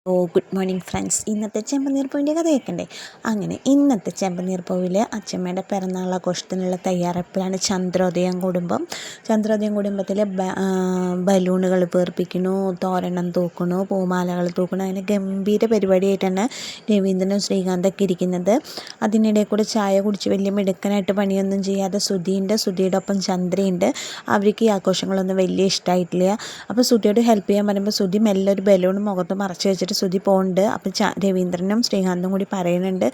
Good morning friends. ഇന്നത്തെ ചെമ്പനീർപ്പൂവിൻ്റെ കഥ കേൾക്കണ്ടേ? അങ്ങനെ ഇന്നത്തെ ചെമ്പനീർപ്പൂവിൽ അച്ഛമ്മയുടെ പിറന്നാൾ ആഘോഷത്തിനുള്ള തയ്യാറെടുപ്പിലാണ് ചന്ദ്രോദയം കുടുംബത്തിൽ ബലൂണുകൾ പേർപ്പിക്കണു, തോരണം തൂക്കണു, പൂമാലകൾ തൂക്കണു. അങ്ങനെ ഗംഭീര പരിപാടിയായിട്ടാണ് രവീന്ദ്രനും ശ്രീകാന്തൊക്കെ ഇരിക്കുന്നത്. അതിനിടെ കൂടെ ചായ കുടിച്ച് വലിയ മിടുക്കനായിട്ട് പണിയൊന്നും ചെയ്യാതെ സുധിയുടെ ഒപ്പം ചന്ദ്രയുണ്ട്. അവർക്ക് ഈ ആഘോഷങ്ങളൊന്നും വലിയ ഇഷ്ടമായിട്ടില്ല. അപ്പോൾ സുധിയോട് ഹെൽപ്പ് ചെയ്യാൻ പറയുമ്പോൾ സുധി മെല്ലെ ഒരു ബലൂൺ മുഖത്ത് മറച്ച് വെച്ചിട്ട് സുധി പോകുന്നുണ്ട്. അപ്പോൾ രവീന്ദ്രനും ശ്രീകാന്തും കൂടി പറയുന്നുണ്ട്,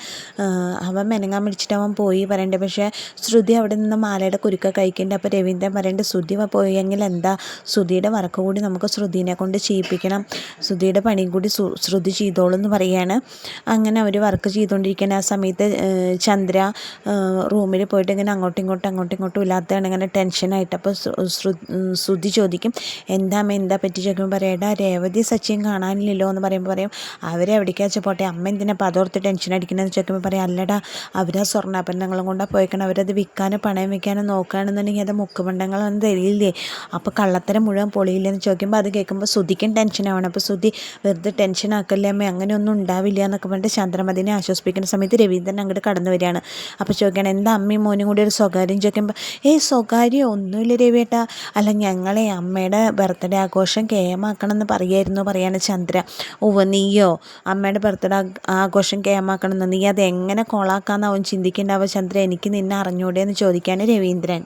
അവൻ മെനങ്ങാൻ പിടിച്ചിട്ട് അവൻ പോയി പറയണ്ടേ. പക്ഷേ ശ്രുതി അവിടെ നിന്ന് മാലയുടെ കുരുക്ക കഴിക്കുന്നുണ്ട്. അപ്പോൾ രവീന്ദ്രൻ പറയുന്നുണ്ട്, ശ്രുതി പോയെങ്കിൽ എന്താ, ശ്രുതിയുടെ വർക്ക് കൂടി നമുക്ക് ശ്രുതിനെ കൊണ്ട് ചെയ്യിപ്പിക്കണം, ശ്രുതിയുടെ പണിയും കൂടി ശ്രുതി ചെയ്തോളൂ എന്ന് പറയുകയാണ്. അങ്ങനെ അവർ വർക്ക് ചെയ്തുകൊണ്ടിരിക്കുന്ന ആ സമയത്ത് ചന്ദ്ര റൂമിൽ പോയിട്ട് ഇങ്ങനെ അങ്ങോട്ടും ഇങ്ങോട്ടും ഇല്ലാത്തതാണ് ഇങ്ങനെ ടെൻഷനായിട്ട്. അപ്പോൾ ശ്രുതി ചോദിക്കും, എന്താ പറ്റി ചോദിക്കുമ്പോൾ പറയടാ, രേവതി സച്ചിൻ കാണാനില്ലല്ലോ എന്ന് പറയുമ്പോൾ പറയും, അവരെവിടേക്കാ വെച്ചാൽ പോട്ടെ, അമ്മ എന്തിനാ അപ്പോൾ അതോർത്ത് ടെൻഷൻ അടിക്കണമെന്ന് ചോദിക്കുമ്പോൾ പറയാം, അല്ലടാ അവരാ സ്വർണ്ണാഭരണങ്ങളും കൊണ്ടാണ് പോയിക്കണം, അവരത് വിൽക്കാനും പണയം വയ്ക്കാനും നോക്കുകയാണെന്നുണ്ടെങ്കിൽ അത് മുക്കുമണ്ടങ്ങളൊന്നും തരില്ലേ, അപ്പോൾ കള്ളത്തരം മുഴുവൻ പൊളിയില്ലെന്ന് ചോദിക്കുമ്പോൾ അത് കേൾക്കുമ്പോൾ ശ്രുതിക്കും ടെൻഷനാവണം. അപ്പോൾ ശ്രുതി വെറുതെ ടെൻഷൻ ആക്കല്ലേ അമ്മ, അങ്ങനെയൊന്നും ഉണ്ടാവില്ല എന്നൊക്കെ പറഞ്ഞിട്ട് ചന്ദ്രമതിനെ ആശ്വസിപ്പിക്കുന്ന സമയത്ത് രവീന്ദ്രൻ അങ്ങോട്ട് കടന്നു വരികയാണ്. അപ്പോൾ ചോദിക്കുകയാണ്, എന്താ അമ്മയും മോനും കൂടി ഒരു സ്വകാര്യം ചോദിക്കുമ്പോൾ, സ്വകാര്യം ഒന്നുമില്ല രവിയേട്ടാ, അല്ല ഞങ്ങളെ അമ്മയുടെ ബർത്ത്ഡേ ആഘോഷം കേമാക്കണം എന്ന് പറയാണ് ചന്ദ്ര. നീയോ അമ്മയുടെ ബർത്ത്ഡേ ആഘോഷം കേമാക്കണമെന്ന്, നീ അത് എങ്ങനെ കൊളാക്കാന്നാവും ചിന്തിക്കേണ്ടാവുക ചന്ദ്ര, എനിക്ക് നിന്നെ അറിഞ്ഞൂടെ എന്ന് ചോദിക്കുകയാണ് രവീന്ദ്രൻ.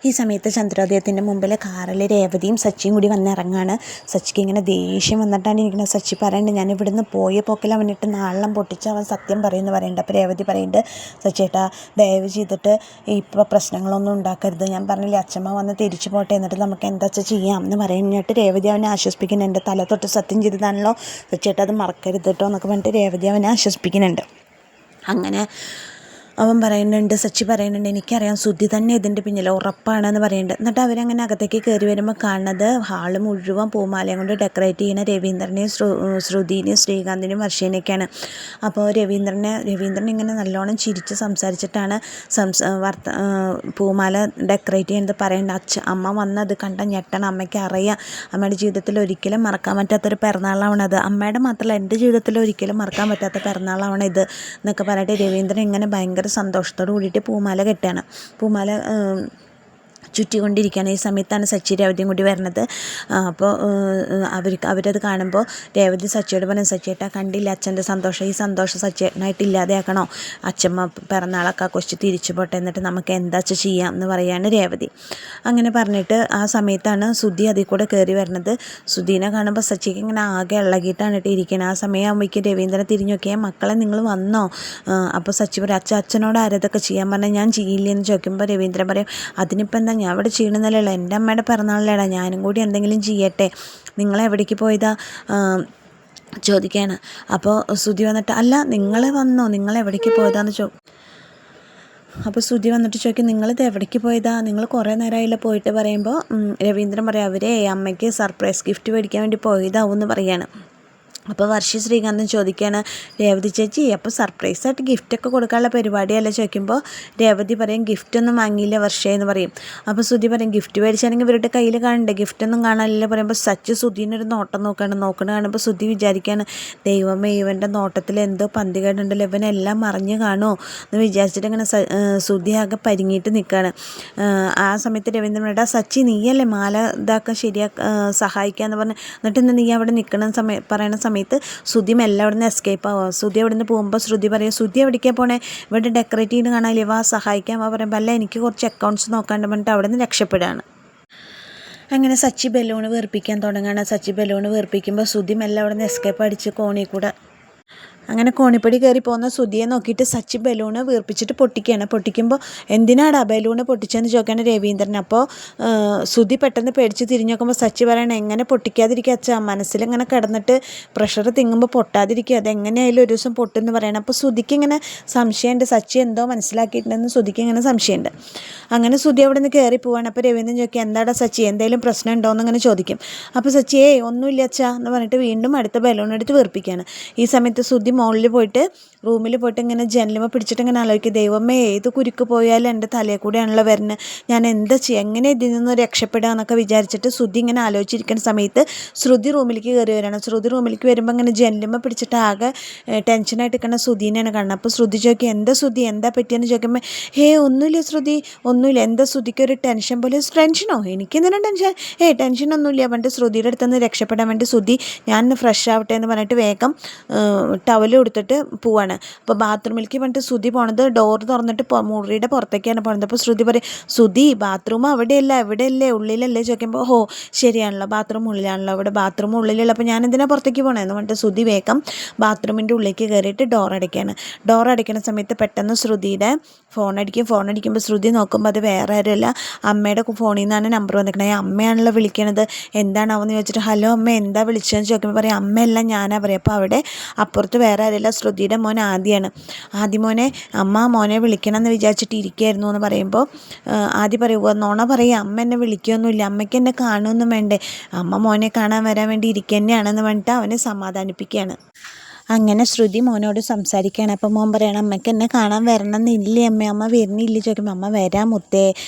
ഈ സമയത്ത് ചന്ദ്രോദയത്തിൻ്റെ മുമ്പിൽ കാറിൽ രേവതിയും സച്ചിയും കൂടി വന്നിറങ്ങാണ്. സച്ചിക്ക് ഇങ്ങനെ ദേഷ്യം വന്നിട്ടാണ് ഇരിക്കുന്നത്. സച്ചി പറയുന്നുണ്ട്, ഞാൻ ഇവിടുന്ന് പോയ പോക്കിൽ അവനിട്ട് നാളെ പൊട്ടിച്ച് അവൻ സത്യം പറയുമെന്ന് പറയുന്നുണ്ട്. അപ്പോൾ രേവതി പറയുന്നുണ്ട്, സച്ചിയേട്ടാ ദയവ് ചെയ്തിട്ട് ഇപ്പോൾ പ്രശ്നങ്ങളൊന്നും ഉണ്ടാക്കരുത്, ഞാൻ പറഞ്ഞില്ലേ അച്ഛമ്മ വന്ന് തിരിച്ചു പോട്ടെ, എന്നിട്ട് നമുക്ക് എന്താ ചെയ്യാം എന്ന് പറയുന്നിട്ട് രേവതി അവനെ ആശ്വസിപ്പിക്കുന്നുണ്ട്. എൻ്റെ തല തൊട്ട് സത്യം ചെയ്തതാണല്ലോ സച്ചിയേട്ടാ, അത് മറക്കരുത് കേട്ടോ എന്നൊക്കെ പറഞ്ഞിട്ട് രേവതി അവനെ ആശ്വസിപ്പിക്കുന്നുണ്ട്. അങ്ങനെ അവൻ പറയുന്നുണ്ട്, സച്ചി പറയുന്നുണ്ട്, എനിക്കറിയാം ശ്രുതി തന്നെ ഇതിൻ്റെ പിന്നിൽ ഉറപ്പാണെന്ന് പറയുന്നുണ്ട്. എന്നിട്ട് അവരങ്ങനെ അകത്തേക്ക് കയറി വരുമ്പോൾ കാണുന്നത് ഹാള് മുഴുവൻ പൂമാലയും കൊണ്ട് ഡെക്കറേറ്റ് ചെയ്യുന്ന രവീന്ദ്രനെയും ശ്രുതിനെയും ശ്രീകാന്തിനെയും വർഷേനെയൊക്കെയാണ്. അപ്പോൾ രവീന്ദ്രൻ ഇങ്ങനെ നല്ലോണം ചിരിച്ച് സംസാരിച്ചിട്ടാണ് പൂമാല ഡെക്കറേറ്റ് ചെയ്യുന്നത് പറയുന്നുണ്ട്. അമ്മ വന്നത് കണ്ട ഞെട്ടണം, അമ്മയ്ക്ക് അറിയാം അമ്മയുടെ ജീവിതത്തിൽ ഒരിക്കലും മറക്കാൻ പറ്റാത്തൊരു പിറന്നാളാവണത്, അമ്മയുടെ മാത്രമല്ല എൻ്റെ ജീവിതത്തിൽ ഒരിക്കലും മറക്കാൻ പറ്റാത്ത പിറന്നാളാവണം ഇത് എന്നൊക്കെ പറഞ്ഞിട്ട് രവീന്ദ്രൻ ഇങ്ങനെ ഭയങ്കര സന്തോഷത്തോട് കൂടിയിട്ട് പൂമാല കെട്ടാണ്. പൂമാല ചുറ്റിക്കൊണ്ടിരിക്കുകയാണ്. ഈ സമയത്താണ് സച്ചി രേവതിയും കൂടി വരുന്നത്. അപ്പോൾ അവരത് കാണുമ്പോൾ രേവതി സച്ചിയോട് പറഞ്ഞു, സച്ചിയേട്ടാ കണ്ടില്ല അച്ഛൻ്റെ സന്തോഷം, ഈ സന്തോഷം സച്ചിയേട്ടനായിട്ട് ഇല്ലാതെയാക്കണോ, അച്ഛമ്മ പിറന്നാളൊക്കെ ആഘോഷിച്ച് തിരിച്ചു പോട്ടെ, എന്നിട്ട് നമുക്ക് എന്താ ചെയ്യാം എന്ന് പറയാണ് രേവതി. അങ്ങനെ പറഞ്ഞിട്ട് ആ സമയത്താണ് സുധി അതിൽ കൂടെ കയറി വരുന്നത്. സുധീനെ കാണുമ്പോൾ സച്ചിക്ക് ഇങ്ങനെ ആകെ ഇളകിയിട്ടാണ് ഇരിക്കുന്നത്. ആ സമയമാകുമ്പോഴേക്കും രവീന്ദ്രൻ തിരിഞ്ഞു നോക്കിയാൽ, മക്കളെ നിങ്ങൾ വന്നോ? അപ്പോൾ സച്ചി പറയും, അച്ഛനോട് ആരതൊക്കെ ചെയ്യാൻ പറഞ്ഞാൽ ഞാൻ ചെയ്യില്ലെന്ന് ചോദിക്കുമ്പോൾ രവീന്ദ്രൻ പറയും, അതിനിപ്പോൾ എന്താ, ഞാൻ ഇവിടെ ചെയ്യണമെന്നല്ലല്ലോ, എൻ്റെ അമ്മയുടെ പിറന്നാളിലേടാ, ഞാനും കൂടി എന്തെങ്കിലും ചെയ്യട്ടെ, നിങ്ങളെവിടേക്ക് പോയതാ ചോദിക്കുകയാണ്. അപ്പോൾ ശ്രുതി വന്നിട്ട്, അല്ല നിങ്ങൾ വന്നോ, നിങ്ങളെവിടേക്ക് പോയതാന്ന് അപ്പോൾ ശ്രുതി വന്നിട്ട് ചോദിക്കും, നിങ്ങളിത് എവിടേക്ക് പോയതാ, നിങ്ങൾ കുറേ നേരമായില്ല പോയിട്ട് പറയുമ്പോൾ രവീന്ദ്രൻ പറയാം, അവരെ അമ്മയ്ക്ക് സർപ്രൈസ് ഗിഫ്റ്റ് മേടിക്കാൻ വേണ്ടി പോയതാവും എന്ന് പറയാണ്. അപ്പോൾ വർഷി ശ്രീകാന്തൻ ചോദിക്കുകയാണ്, രേവതി ചേച്ചി അപ്പോൾ സർപ്രൈസായിട്ട് ഗിഫ്റ്റൊക്കെ കൊടുക്കാനുള്ള പരിപാടിയല്ലേ ചോദിക്കുമ്പോൾ രേവതി പറയും, ഗിഫ്റ്റൊന്നും വാങ്ങിയില്ല വർഷേ എന്ന് പറയും. അപ്പോൾ ശ്രുതി പറയും, ഗിഫ്റ്റ് മേടിച്ചാണെങ്കിൽ ഇവരുടെ കയ്യിൽ കാണണ്ടേ, ഗിഫ്റ്റൊന്നും കാണാനില്ല പറയുമ്പോൾ സച്ചി ശ്രുതിനൊരു നോട്ടം നോക്കണ കാണുമ്പോൾ ശ്രുതി വിചാരിക്കുകയാണ്, ദൈവമേ ഇവൻ്റെ നോട്ടത്തിൽ എന്തോ പന്തികേടുണ്ടല്ലോ, ഇവനെല്ലാം മറിഞ്ഞ് കാണുമോ എന്ന് വിചാരിച്ചിട്ട് ഇങ്ങനെ ശ്രുതി ആകെ പരിങ്ങിയിട്ട് നിൽക്കുകയാണ്. ആ സമയത്ത് രവീന്ദ്രൻ സച്ചി നീയല്ലേ മാല ഇതാക്കാൻ സഹായിക്കാമെന്ന് പറഞ്ഞ്, എന്നിട്ട് ഇന്ന് നീ അവിടെ പറയണ സമയത്ത് ശ്രുതി മെല്ലെ അവിടെ നിന്ന് എസ്കേപ്പ് ആവുക. ശ്രുതി അവിടെ നിന്ന് പോകുമ്പോൾ ശ്രുതി പറയും, ശ്രുതി എവിടേക്കാണ് പോണേ, ഇവിടെ ഡെക്കറേറ്റ് ചെയ്യുന്ന കാണാനില്ലേ, വാ സഹായിക്കാൻ വാ പറയുമ്പോൾ, അല്ല എനിക്ക് കുറച്ച് അക്കൗണ്ട്സ് നോക്കാണ്ട് പറഞ്ഞിട്ട് അവിടെ നിന്ന് രക്ഷപ്പെടുകയാണ്. അങ്ങനെ സച്ചി ബലൂണ് വീർപ്പിക്കാൻ തുടങ്ങുകയാണ്. സച്ചി ബലൂണ് വീർപ്പിക്കുമ്പോൾ ശ്രുതി മെല്ലെ അവിടെ നിന്ന് എസ്കേപ്പ് അടിച്ച് കോണിൽ കൂടെ അങ്ങനെ കോണിപ്പടി കയറി പോകുന്ന ശ്രുതിയെ നോക്കിയിട്ട് സച്ചി ബലൂണ് വീർപ്പിച്ചിട്ട് പൊട്ടിക്കുമ്പോൾ എന്തിനാടാ ബലൂണ് പൊട്ടിച്ചതെന്ന് ചോദിക്കുകയാണ് രവീന്ദ്രൻ. അപ്പോൾ ശ്രുതി പെട്ടെന്ന് പേടിച്ച് തിരിഞ്ഞു നോക്കുമ്പോൾ സച്ചി പറയണം, എങ്ങനെ പൊട്ടിക്കാതിരിക്കുക അച്ഛാ, മനസ്സിലിങ്ങനെ കിടന്നിട്ട് പ്രഷർ തിങ്ങുമ്പോൾ പൊട്ടാതിരിക്കുക, അതെങ്ങനെയായാലും ഒരു ദിവസം പൊട്ടെന്ന് പറയണം. അപ്പോൾ ശ്രുതിക്ക് ഇങ്ങനെ സംശയമുണ്ട്, സച്ചി എന്തോ മനസ്സിലാക്കിയിട്ടുണ്ടെന്ന് ശ്രുതിക്ക് ഇങ്ങനെ സംശയമുണ്ട്. അങ്ങനെ ശ്രുതി അവിടെ നിന്ന് കയറി പോവാണ്. അപ്പോൾ രവീന്ദ്രൻ ചോദിക്കുക, എന്താടാ സച്ചി എന്തെങ്കിലും പ്രശ്നം ഉണ്ടോ എന്നിങ്ങനെ ചോദിക്കും. അപ്പോൾ സച്ചി ഒന്നുമില്ല അച്ഛാ എന്ന് പറഞ്ഞിട്ട് വീണ്ടും അടുത്ത ബലൂൺ എടുത്ത് വീർപ്പിക്കുകയാണ്. ഈ സമയത്ത് ശ്രുതി മുകളിൽ പോയിട്ട് റൂമിൽ പോയിട്ട് ഇങ്ങനെ ജനലുമ പിടിച്ചിട്ട് ഇങ്ങനെ ആലോചിക്കും, ദൈവമേ ഏത് കുരുക്ക് പോയാലും എൻ്റെ തലയിൽ കൂടെയാണല്ലോ വരുന്നത്, ഞാൻ എന്താ ചെയ്യുക, എങ്ങനെ ഇതിൽ നിന്ന് രക്ഷപ്പെടുക എന്നൊക്കെ വിചാരിച്ചിട്ട് ശ്രുതി ഇങ്ങനെ ആലോചിച്ചിരിക്കുന്ന സമയത്ത് ശ്രുതി റൂമിലേക്ക് കയറി വരികയാണ്. ശ്രുതി റൂമിലേക്ക് വരുമ്പോൾ ഇങ്ങനെ ജനലുമ പിടിച്ചിട്ട് ആകെ ടെൻഷനായിട്ട് നിൽക്കുന്ന ശ്രുതിനെയാണ് കാണുന്നത്. അപ്പോൾ ശ്രുതി ചോദിക്കും, എന്താ ശ്രുതി എന്താ പറ്റിയെന്ന് ചോദിക്കുമ്പോൾ, ഒന്നുമില്ല ശ്രുതി, ഒന്നുമില്ല, എന്താ ശ്രുതിക്ക് ഒരു ടെൻഷൻ പോലെ. ടെൻഷനോ, എനിക്കെന്തിനാ ടെൻഷൻ, ടെൻഷനൊന്നുമില്ല പറഞ്ഞിട്ട് ശ്രുതിയുടെ അടുത്തുനിന്ന് രക്ഷപ്പെടാൻ വേണ്ടി ശ്രുതി ഞാൻ ഫ്രഷ് ആവട്ടെ എന്ന് പറഞ്ഞിട്ട് വേഗം ടവൽ കൊടുത്തിട്ട് പോവാണ്. അപ്പോൾ ബാത്റൂമിലേക്ക് പറഞ്ഞിട്ട് ശ്രുതി പോണത് ഡോർ തുറന്നിട്ട് മുറിയുടെ പുറത്തേക്കാണ് പോണത്. അപ്പോൾ ശ്രുതി പറയും, ശ്രുതി ബാത്റൂം അവിടെയല്ല എവിടെയല്ലേ ഉള്ളിലല്ലേ ചോദിക്കുമ്പോൾ, ശരിയാണല്ലോ ബാത്റൂം ഉള്ളിലാണല്ലോ, അവിടെ ബാത്റൂം ഉള്ളിലുള്ള, അപ്പോൾ ഞാൻ എന്തിനാ പുറത്തേക്ക് പോകണമെന്ന് പറഞ്ഞിട്ട് ശ്രുതി വേഗം ബാത്റൂമിൻ്റെ ഉള്ളിലേക്ക് കയറിയിട്ട് ഡോർ അടയ്ക്കുകയാണ്. ഡോർ അടയ്ക്കുന്ന സമയത്ത് പെട്ടെന്ന് ശ്രുതിയുടെ ഫോൺ അടിക്കുമ്പോൾ ശ്രുതി നോക്കുമ്പോൾ അത് വേറെ ആരുമല്ല, അമ്മയുടെ ഫോണിൽ നിന്നാണ് നമ്പർ വന്നിരിക്കുന്നത്. അമ്മയാണല്ലോ വിളിക്കണത്, എന്താണാവെന്ന് ചോദിച്ചിട്ട്, ഹലോ അമ്മ എന്താ വിളിച്ചതെന്ന് ചോദിക്കുമ്പോൾ പറയും, അമ്മയല്ല ഞാനാ പറയും. അപ്പോൾ അവിടെ അപ്പുറത്ത് വേറെ ആരുമല്ല, ശ്രുതിയുടെ മോൻ ആദിയാണ്. ആദ്യ മോനെ, അമ്മ മോനെ വിളിക്കണം എന്ന് വിചാരിച്ചിട്ട് ഇരിക്കുകയായിരുന്നു എന്ന് പറയുമ്പോൾ ആദ്യം പറയുക, നോണ പറയുക, അമ്മ എന്നെ വിളിക്കുകയൊന്നുമില്ല, അമ്മയ്ക്ക് എന്നെ കാണുമൊന്നും വേണ്ടേ, അമ്മ മോനെ കാണാൻ വരാൻ വേണ്ടി ഇരിക്കുക തന്നെയാണെന്ന് പറഞ്ഞിട്ട് അവനെ സമാധാനിപ്പിക്കുകയാണ്. അങ്ങനെ ശ്രുതി മോനോട് സംസാരിക്കുകയാണ്. അപ്പോൾ മോൻ പറയണം, അമ്മയ്ക്ക് എന്നെ കാണാൻ വരണം എന്നില്ലേ അമ്മ വരുന്നില്ല ചോദിക്കുമ്പോൾ, അമ്മ വരാം മുത്തേ,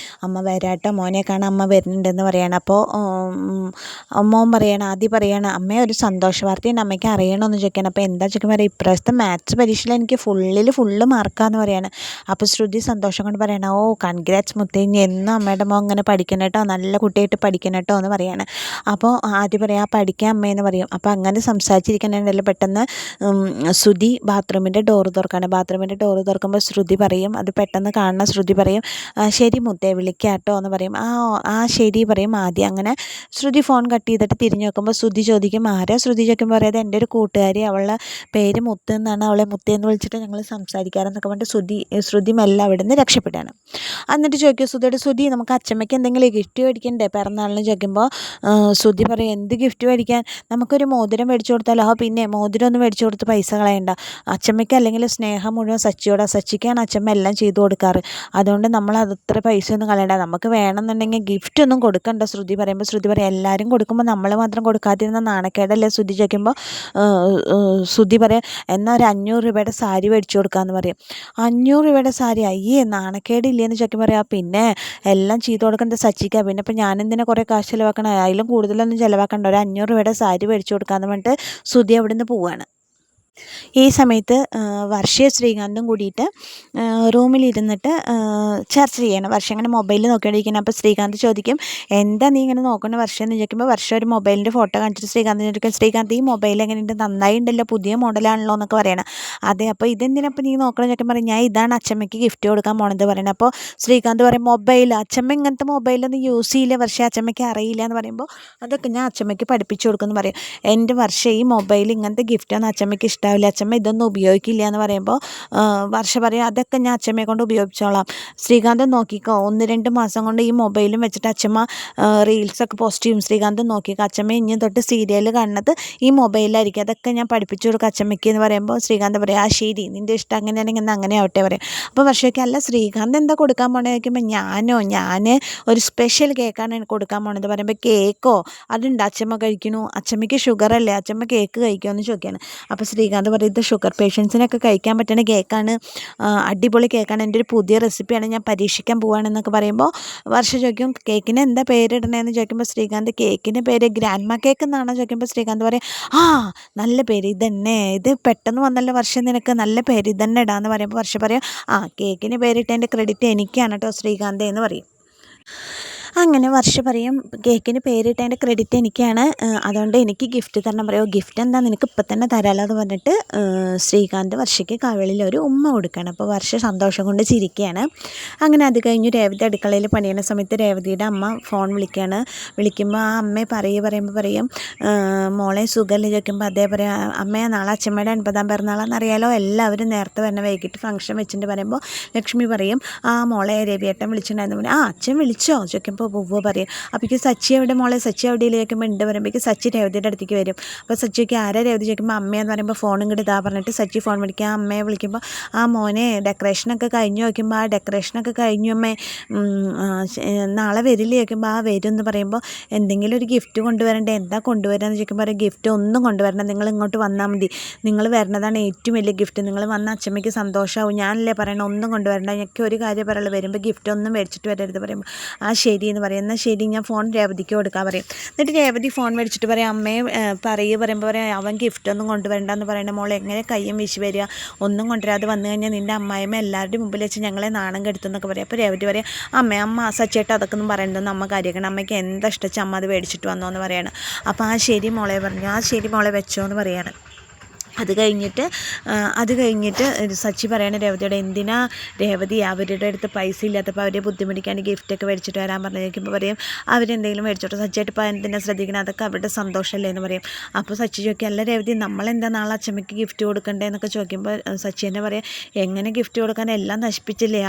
അമ്മ വരാട്ടോ, മോനെ കാണാൻ അമ്മ വരുന്നുണ്ടെന്ന് പറയണം. അപ്പോൾ മോൻ പറയണം, ആദ്യം പറയണം, അമ്മയെ ഒരു സന്തോഷ വാർത്തയുണ്ട് അമ്മയ്ക്ക് അറിയണമെന്ന് ചോദിക്കണം. അപ്പോൾ എന്താ ചോദിക്കുമ്പോൾ, ഇപ്രാവശ്യത്തെ മാത്സ് പരീക്ഷയിൽ എനിക്ക് ഫുള്ള് മാർക്കാന്ന് പറയാണ്. അപ്പോൾ ശ്രുതി സന്തോഷം കൊണ്ട് പറയണം, കൺഗ്രാറ്റ്സ് മുത്തേ, ഇനി എന്നും അമ്മയുടെ മോൻ ഇങ്ങനെ പഠിക്കണം കേട്ടോ, നല്ല കുട്ടിയായിട്ട് പഠിക്കണം കേട്ടോ എന്ന് പറയാണ്. അപ്പോൾ ആദ്യം പറയാം, പഠിക്കാം അമ്മയെന്ന് പറയും. അപ്പോൾ അങ്ങനെ സംസാരിച്ചിരിക്കണമെന്നല്ല പെട്ടെന്ന് ശ്രുതി ബാത്റൂമിൻ്റെ ഡോറ് തുറക്കുമ്പോൾ ശ്രുതി പറയും, അത് പെട്ടെന്ന് കാണുന്ന ശ്രുതി പറയും, ശരി മുത്തേ വിളിക്കാട്ടോ എന്ന് പറയും. ശരി പറയും ആദ്യം. അങ്ങനെ ശ്രുതി ഫോൺ കട്ട് ചെയ്തിട്ട് തിരിഞ്ഞു നോക്കുമ്പോൾ ശ്രുതി ചോദിക്കും, ആരാ ശ്രുതി ചോദിക്കുമ്പോൾ പറയുന്നത്, എൻ്റെ ഒരു കൂട്ടുകാരി, അവളുടെ പേര് മുത്ത് എന്നാണ്, അവളെ മുത്തേന്ന് വിളിച്ചിട്ട് ഞങ്ങൾ സംസാരിക്കാറെന്നൊക്കെ പറഞ്ഞിട്ട് ശ്രുതി മെല്ലെ അവിടെ നിന്ന് രക്ഷപ്പെട്ടാണ്. എന്നിട്ട് ചോദിക്കും ശ്രുതി, നമുക്ക് അച്ചമ്മയ്ക്ക് എന്തെങ്കിലും ഗിഫ്റ്റ് മേടിക്കണ്ടേ പിറന്നാളിന് ചോദിക്കുമ്പോൾ ശ്രുതി പറയും, എന്ത് ഗിഫ്റ്റ് മേടിക്കാൻ, നമുക്കൊരു മോതിരം മേടിച്ചു കൊടുത്താലോ. പിന്നെ മോതിരം ഒന്ന് മേടിച്ചു കൊടുത്ത് പൈസ കളയണ്ട, അച്ചമ്മയ്ക്ക് അല്ലെങ്കിൽ സ്നേഹം മുഴുവൻ സച്ചിക്കാണ് അച്ചമ്മ എല്ലാം ചെയ്തു കൊടുക്കാറ്, അതുകൊണ്ട് നമ്മൾ അതത്ര പൈസ ഒന്നും കളയണ്ട, നമുക്ക് വേണമെന്നുണ്ടെങ്കിൽ ഗിഫ്റ്റ് ഒന്നും കൊടുക്കണ്ട ശ്രുതി പറയുമ്പോൾ ശ്രുതി പറയും, എല്ലാവരും കൊടുക്കുമ്പോൾ നമ്മൾ മാത്രം കൊടുക്കാതിരുന്ന നാണക്കേടല്ലേ ശ്രുതി ചോദിക്കുമ്പോൾ ശ്രുതി പറയാം, എന്നാൽ ഒരു 500 രൂപയുടെ സാരി മേടിച്ചു കൊടുക്കാമെന്ന് പറയും. 500 രൂപയുടെ സാരി, അയ്യേ നാണക്കേടില്ലേന്ന് ചോദിക്കുമ്പോൾ പറയാം, പിന്നെ എല്ലാം ചെയ്തു കൊടുക്കേണ്ട സച്ചിക്ക, പിന്നെ ഇപ്പം ഞാനെന്തിനാ കുറേ കാശ് ചിലവാക്കണം, അതിലും കൂടുതലൊന്നും ചിലവാക്കണ്ട, ഒരു 500 രൂപയുടെ സാരി മേടിച്ചു കൊടുക്കാമെന്ന് പറഞ്ഞിട്ട് ശ്രുതി അവിടെ നിന്ന് പോവുകയാണ്. ഈ സമയത്ത് വർഷയും ശ്രീകാന്തും കൂടിയിട്ട് റൂമിലിരുന്നിട്ട് ചർച്ച ചെയ്യണം. വർഷ ഇങ്ങനെ മൊബൈലിൽ നോക്കിക്കൊണ്ടിരിക്കുന്നത്. അപ്പോൾ ശ്രീകാന്ത് ചോദിക്കും, എന്താ നീ ഇങ്ങനെ നോക്കണ വർഷം എന്ന് ചോദിക്കുമ്പോൾ വർഷ ഒരു മൊബൈലിൻ്റെ ഫോട്ടോ കാണിച്ചിട്ട് ശ്രീകാന്ത് ചോദിക്കും, ശ്രീകാന്ത് ഈ മൊബൈൽ എങ്ങനെയുണ്ട്, നന്നായി ഉണ്ടല്ലോ, പുതിയ മോഡലാണല്ലോ എന്നൊക്കെ പറയണം. അതെ, അപ്പോൾ ഇതെന്തിനപ്പോൾ നീ നോക്കണം ചോദിക്കുമ്പോൾ പറയും, ഞാൻ ഇതാണ് അച്ചമ്മയ്ക്ക് ഗിഫ്റ്റ് കൊടുക്കാൻ പോണത് പറയണം. അപ്പോൾ ശ്രീകാന്ത് പറയും, മൊബൈൽ, അച്ചമ്മ ഇങ്ങനത്തെ മൊബൈലൊന്നും യൂസ് ചെയ്യില്ല വർഷ, അച്ചമ്മയ്ക്ക് അറിയില്ല എന്ന് പറയുമ്പോൾ അതൊക്കെ ഞാൻ അച്ചമ്മയ്ക്ക് പഠിപ്പിച്ചു കൊടുക്കുമെന്ന് പറയും. എൻ്റെ വർഷ ഈ മൊബൈൽ ഇങ്ങനത്തെ ഗിഫ്റ്റൊന്നും അച്ചമ്മയ്ക്ക് ഇഷ്ടമാവില്ല, അച്ചമ്മ ഇതൊന്നും ഉപയോഗിക്കില്ല എന്ന് പറയുമ്പോൾ വർഷ പറയും, അതൊക്കെ ഞാൻ അച്ചമ്മയെ കൊണ്ട് ഉപയോഗിച്ചോളാം, ശ്രീകാന്ത് നോക്കിക്കോ, 1-2 മാസം കൊണ്ട് ഈ മൊബൈലും വെച്ചിട്ട് അച്ചമ്മ റീൽസൊക്കെ പോസ്റ്റ് ചെയ്യും, ശ്രീകാന്ത് നോക്കിക്കോ, അച്ചമ്മ ഇനി തൊട്ട് സീരിയൽ കാണുന്നത് ഈ മൊബൈലിലായിരിക്കും, അതൊക്കെ ഞാൻ പഠിപ്പിച്ചു കൊടുക്കും അച്ചമ്മയ്ക്ക് എന്ന് പറയുമ്പോൾ ശ്രീകാന്ത് പറയും, ശരി നിൻ്റെ ഇഷ്ടം അങ്ങനെയാണെങ്കിൽ എന്നാൽ അങ്ങനെ ആവട്ടെ പറയും. അപ്പോൾ വർഷയ്ക്ക്, അല്ല ശ്രീകാന്ത് എന്താ കൊടുക്കാൻ പോണത് ചോദിക്കുമ്പോൾ ഞാൻ ഒരു സ്പെഷ്യൽ കേക്കാണ് എനിക്ക് കൊടുക്കാൻ പോണത് പറയുമ്പോൾ, കേക്കോ, അതുണ്ട് അച്ചമ്മ കഴിക്കണു, അച്ചമ്മയ്ക്ക് ഷുഗറല്ലേ, അച്ചമ്മ കേക്ക് കഴിക്കുമോ എന്ന് ചോദിക്കുകയാണ്. അപ്പോൾ ശ്രീകാന്ത് പറയും, ഇത് ഷുഗർ പേഷ്യൻസിനൊക്കെ കഴിക്കാൻ പറ്റുന്ന കേക്കാണ്, അടിപൊളി കേക്കാണ്, എൻ്റെ ഒരു പുതിയ റെസിപ്പിയാണ്, ഞാൻ പരീക്ഷിക്കാൻ പോവുകയാണെന്നൊക്കെ പറയുമ്പോൾ വർഷ ചോദിക്കും, കേക്കിന് എന്താ പേരിടണേന്ന് ചോദിക്കുമ്പോൾ ശ്രീകാന്ത്, കേക്കിൻ്റെ പേര് ഗ്രാൻഡ്മ കേക്ക് എന്നാണോ ചോദിക്കുമ്പോൾ ശ്രീകാന്ത് പറയും, നല്ല പേര് ഇതന്നെ, ഇത് പെട്ടെന്ന് വന്നല്ലോ വർഷം, നിനക്ക് നല്ല പേര് ഇതന്നെ ഇടാന്ന് പറയുമ്പോൾ വർഷ പറയും, കേക്കിന് പേരിട്ടതിൻ്റെ ക്രെഡിറ്റ് എനിക്കാണ് കേട്ടോ ശ്രീകാന്ത് എന്ന് പറയും. അങ്ങനെ വർഷ പറയും, കേക്കിന് പേരിട്ടതിൻ്റെ ക്രെഡിറ്റ് എനിക്കാണ്, അതുകൊണ്ട് എനിക്ക് ഗിഫ്റ്റ് തരണം പറയും. ഗിഫ്റ്റ് എന്താ, നിനക്ക് ഇപ്പം തന്നെ തരാമല്ലോ എന്ന് പറഞ്ഞിട്ട് ശ്രീകാന്ത് വർഷയ്ക്ക് കവിളിൽ ഒരു ഉമ്മ കൊടുക്കുകയാണ്. അപ്പോൾ വർഷ സന്തോഷം കൊണ്ട് ചിരിക്കുകയാണ്. അങ്ങനെ അത് കഴിഞ്ഞ് രേവതി അടുക്കളയിൽ പണിയുന്ന സമയത്ത് രേവതിയുടെ അമ്മ ഫോൺ വിളിക്കുമ്പോൾ ആ അമ്മയെ പറയുമ്പോൾ പറയും, മോളെ സുഖമല്ലേ ചോദിക്കുമ്പോൾ അതേ പറയാം, അമ്മയെ നാളെ അച്ഛമ്മയുടെ 80ാം പിറന്നാളെന്നറിയാലോ, എല്ലാവരും നേരത്തെ വരണം, വൈകിട്ട് ഫംഗ്ഷൻ വെച്ചിട്ട് പറയുമ്പോൾ ലക്ഷ്മി പറയും, മോളെ രവിയേട്ടൻ വിളിച്ചിട്ടുണ്ടായിരുന്നു. അച്ഛൻ വിളിച്ചോ ചോദിക്കുമ്പോൾ ഉവ്വ് പറയും. അപ്പോഴേക്കും സച്ചി എവിടെ മോളെ, സച്ചി എവിടെയെങ്കിലും ചോദിക്കുമ്പോൾ ഉണ്ട് പറയുമ്പോഴേക്കും സച്ചി രേവതിയുടെ അടുത്തേക്ക് വരും. അപ്പോൾ സച്ചിക്ക് ആരാ രേവതി ചോദിക്കുമ്പോൾ അമ്മയെന്ന് പറയുമ്പോൾ ഫോണും കൂടി ഇതാ പറഞ്ഞിട്ട് സച്ചി ഫോൺ വിളിക്കുക. അമ്മയെ വിളിക്കുമ്പോൾ ആ മോനെ ഡെക്കറേഷനൊക്കെ കഴിഞ്ഞു നോക്കുമ്പോൾ ആ ഡെക്കറേഷനൊക്കെ കഴിഞ്ഞു അമ്മേ, നാളെ വരില്ലേ ചോദിക്കുമ്പോൾ ആ വരും എന്ന് പറയുമ്പോൾ എന്തെങ്കിലും ഒരു ഗിഫ്റ്റ് കൊണ്ടുവരണ്ടേ, എന്താ കൊണ്ടുവരാമെന്ന് ചോദിക്കുമ്പോൾ പറയും ഗിഫ്റ്റ് ഒന്നും കൊണ്ടുവരണം, നിങ്ങൾ ഇങ്ങോട്ട് വന്നാൽ മതി, നിങ്ങൾ വരുന്നതാണ് ഏറ്റവും വലിയ ഗിഫ്റ്റ്, നിങ്ങൾ വന്ന അച്ഛമ്മയ്ക്ക് സന്തോഷമാവും, ഞാനല്ലേ പറയണം ഒന്നും കൊണ്ടുവരണ്ട, എനിക്ക് ഒരു കാര്യം പറയുള്ളൂ, വരുമ്പോൾ ഗിഫ്റ്റ് ഒന്നും മേടിച്ചിട്ട് വരരുത് പറയുമ്പോൾ ആ ശരി എന്ന് പറയും. എന്നാൽ ശരി ഞാൻ ഫോൺ രേവതിക്ക് കൊടുക്കാൻ പറയും. എന്നിട്ട് രേവതി ഫോൺ മേടിച്ചിട്ട് പറയാം അമ്മയെ പറയുമ്പോൾ പറയാം അവൻ ഗിഫ്റ്റൊന്നും കൊണ്ടുവരണ്ടെന്ന് പറയണ മോളെ, എങ്ങനെ കയ്യും വീശി വരിക, ഒന്നും കൊണ്ടുവരാതെ വന്നു കഴിഞ്ഞാൽ നിൻ്റെ അമ്മായിമ്മ എല്ലാവരുടെയും മുമ്പിൽ വെച്ച് ഞങ്ങളെ നാണം കെടുത്തുന്നൊക്കെ പറയും. അപ്പോൾ രേവതി പറയാം അമ്മ സച്ചേട്ട അതൊക്കെ ഒന്നും പറയണ്ടെന്ന് അമ്മ കാര്യക്കണം, അമ്മയ്ക്ക് എന്താ ഇഷ്ടം അമ്മ അത് മേടിച്ചിട്ട് വന്നോ എന്ന് പറയണം. അപ്പോൾ ആ ശരി മോളെ പറഞ്ഞു, ആ ശരി മോളെ വെച്ചോ എന്ന് പറയാണ്. അത് കഴിഞ്ഞിട്ട് സച്ചി പറയണ രേവതിയോട് എന്തിനാ രേവതി അവരുടെ അടുത്ത് പൈസ ഇല്ലാത്തപ്പോൾ അവരെ ബുദ്ധിമുട്ടിക്കാൻ ഗിഫ്റ്റൊക്കെ മേടിച്ചിട്ട് വരാൻ പറഞ്ഞിരിക്കുമ്പോൾ പറയും അവരെന്തെങ്കിലും മേടിച്ചോട്ടെ, സച്ചിയായിട്ട് ഇപ്പോൾ എന്തിനാ ശ്രദ്ധിക്കണം, അതൊക്കെ അവരുടെ സന്തോഷമല്ലേ എന്ന് പറയും. അപ്പോൾ സച്ചി ചോദിക്കും അല്ല രേവതി നമ്മളെന്താ നാളെ അച്ഛമ്മയ്ക്ക് ഗിഫ്റ്റ് കൊടുക്കണ്ടേ എന്നൊക്കെ ചോദിക്കുമ്പോൾ സച്ചി തന്നെ പറയാം എങ്ങനെ ഗിഫ്റ്റ് കൊടുക്കാൻ, എല്ലാം നശിപ്പിച്ചില്ലേ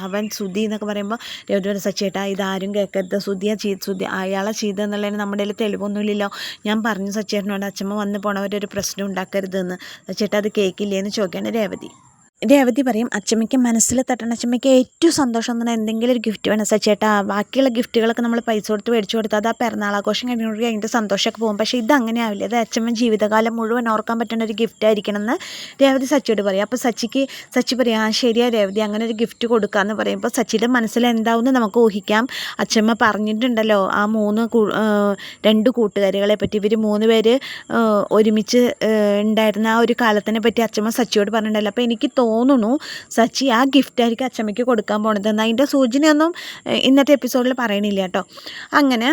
അവൻ സുധി എന്നൊക്കെ പറയുമ്പോൾ രേവതി പറയും സച്ചിയേട്ടാ ഇതാരും കേൾക്കരുത്, സുധി അയാളെ ചെയ്തെന്നുള്ളതിന് നമ്മുടെ കയ്യിൽ തെളിവൊന്നുമില്ലല്ലോ, ഞാൻ പറഞ്ഞു സച്ചിയേട്ടനോട് അച്ഛമ്മ വന്ന് പോണവരൊരു പ്രശ്നം ഉണ്ടാക്കരുതെന്ന്, ചേട്ടാ അത് കേൾക്കില്ലേന്ന് ചോദിക്കുകയാണ് രേവതി പറയും അച്ചമ്മയ്ക്ക് മനസ്സിൽ തട്ടണം, അച്ചമ്മയ്ക്ക് ഏറ്റവും സന്തോഷം എന്ന് പറഞ്ഞാൽ എന്തെങ്കിലും ഒരു ഗിഫ്റ്റ് വേണം സച്ചേട്ടാ, ബാക്കിയുള്ള ഗിഫ്റ്റുകളൊക്കെ നമ്മൾ പൈസ കൊടുത്ത് മേടിച്ചു കൊടുത്താൽ അത് ആ പിറന്നാളാഘോഷം കഴിഞ്ഞോട് അതിൻ്റെ സന്തോഷമൊക്കെ പോകും, പക്ഷേ ഇതങ്ങനെ ആവില്ല, അത് അച്ചമ്മ ജീവിതകാലം മുഴുവൻ ഓർക്കാൻ പറ്റുന്ന ഒരു ഗിഫ്റ്റ് ആയിരിക്കണം എന്ന് രേവതി സച്ചിയോട് പറയും. അപ്പോൾ സച്ചി പറയും ആ ശരിയാ രേവതി അങ്ങനെ ഒരു ഗിഫ്റ്റ് കൊടുക്കാമെന്ന് പറയുമ്പോൾ സച്ചിയുടെ മനസ്സിൽ എന്താവുമെന്ന് നമുക്ക് ഊഹിക്കാം. അച്ചമ്മ പറഞ്ഞിട്ടുണ്ടല്ലോ ആ രണ്ട് കൂട്ടുകാരികളെ പറ്റി, ഇവർ 3 പേര് ഒരുമിച്ച് ഉണ്ടായിരുന്ന ആ ഒരു കാലത്തിനെ പറ്റി അച്ചമ്മ സച്ചിയോട് പറഞ്ഞിട്ടുണ്ടല്ലോ. അപ്പോൾ എനിക്ക് തോന്നുന്നു സച്ചി ആ ഗിഫ്റ്റായിരിക്കും അച്ചമ്മയ്ക്ക് കൊടുക്കാൻ പോണത് എന്ന്. അതിൻ്റെ സൂചനയൊന്നും ഇന്നത്തെ എപ്പിസോഡിൽ പറയണില്ല കേട്ടോ. അങ്ങനെ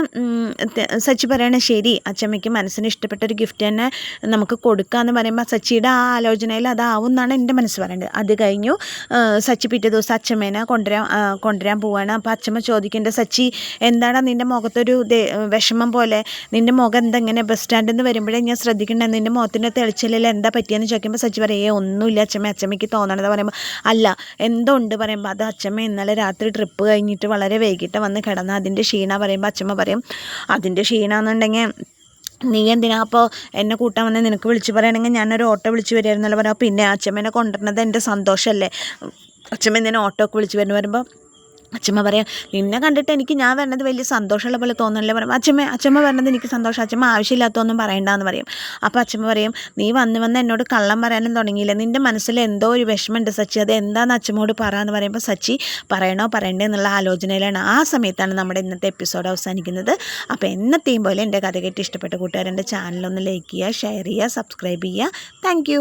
സച്ചി പറയണേ ശരി അച്ചമ്മയ്ക്ക് മനസ്സിന് ഇഷ്ടപ്പെട്ടൊരു ഗിഫ്റ്റ് തന്നെ നമുക്ക് കൊടുക്കാമെന്ന് പറയുമ്പോൾ സച്ചിയുടെ ആ ആലോചനയിൽ അതാവും എന്നാണ് എൻ്റെ മനസ്സ് പറയുന്നത്. അത് കഴിഞ്ഞു സച്ചി പിറ്റേ ദിവസം അച്ചമ്മേനെ കൊണ്ടുവരാൻ പോവുകയാണ്. അപ്പോൾ അച്ചമ്മ ചോദിക്കേണ്ടത് സച്ചി എന്താണ് നിൻ്റെ മുഖത്തൊരു വിഷമം പോലെ, നിൻ്റെ മുഖം എന്തെങ്ങനെ ബസ് സ്റ്റാൻഡിൽ നിന്ന് വരുമ്പോഴേ ഞാൻ ശ്രദ്ധിക്കണ്ടേ, നിൻ്റെ മുഖത്തിൻ്റെ തെളിച്ചിലിൽ എന്താ പറ്റിയെന്ന് ചോദിക്കുമ്പോൾ സച്ചി പറയേ ഒന്നുമില്ല അച്ചമ്മയ്ക്ക് തോന്നണത് പറയുമ്പോൾ അല്ല എന്തോ ഉണ്ട് പറയുമ്പോൾ അത് അച്ചമ്മ ഇന്നലെ രാത്രി ട്രിപ്പ് കഴിഞ്ഞിട്ട് വളരെ വൈകിട്ട് വന്ന് കിടന്ന് അതിൻ്റെ ക്ഷീണ പറയുമ്പോൾ അച്ചമ്മ പറയും അതിൻ്റെ ക്ഷീണമെന്നുണ്ടെങ്കിൽ നീ എന്തിനാ അപ്പോൾ എന്നെ കൂട്ടാൻ വന്ന് നിനക്ക് വിളിച്ച് പറയണമെങ്കിൽ ഞാനൊരു ഓട്ടോ വിളിച്ച് വരുമായിരുന്നല്ലോ പറയാം, പിന്നെ അച്ചമ്മേനെ കൊണ്ടുവരുന്നത് എൻ്റെ സന്തോഷമല്ലേ, അച്ചമ്മ എന്തിനാ ഓട്ടോ ഒക്കെ വിളിച്ച് വരുമ്പോൾ അച്ചമ്മ പറയാം നിന്നെ കണ്ടിട്ട് എനിക്ക് ഞാൻ വരുന്നത് വലിയ സന്തോഷമുള്ള പോലെ തോന്നുന്നില്ല പറയും. അച്ചമ്മ വരുന്നത് എനിക്ക് സന്തോഷം, അച്ചമ്മ ആവശ്യമില്ലാത്തൊന്നും പറയണ്ടെന്ന് പറയും. അപ്പോൾ അച്ചമ്മ പറയും നീ വന്ന് എന്നോട് കള്ളം പറയാനും തുടങ്ങിയില്ല, നിൻ്റെ മനസ്സിൽ എന്തോ ഒരു വിഷമമുണ്ട് സച്ചി, അത് എന്താണെന്ന് അച്ചമ്മോട് പറയാമെന്ന് പറയുമ്പോൾ സച്ചി പറയണോ പറയണ്ടേ എന്നുള്ള ആലോചനയിലാണ്. ആ സമയത്താണ് നമ്മുടെ ഇന്നത്തെ എപ്പിസോഡ് അവസാനിക്കുന്നത്. അപ്പോൾ എന്നത്തെയും പോലെ എൻ്റെ കഥ കേട്ട് ഇഷ്ടപ്പെട്ട കൂട്ടുകാരെൻ്റെ ചാനലൊന്ന് ലൈക്ക് ചെയ്യുക, ഷെയർ ചെയ്യുക, സബ്സ്ക്രൈബ് ചെയ്യുക. താങ്ക്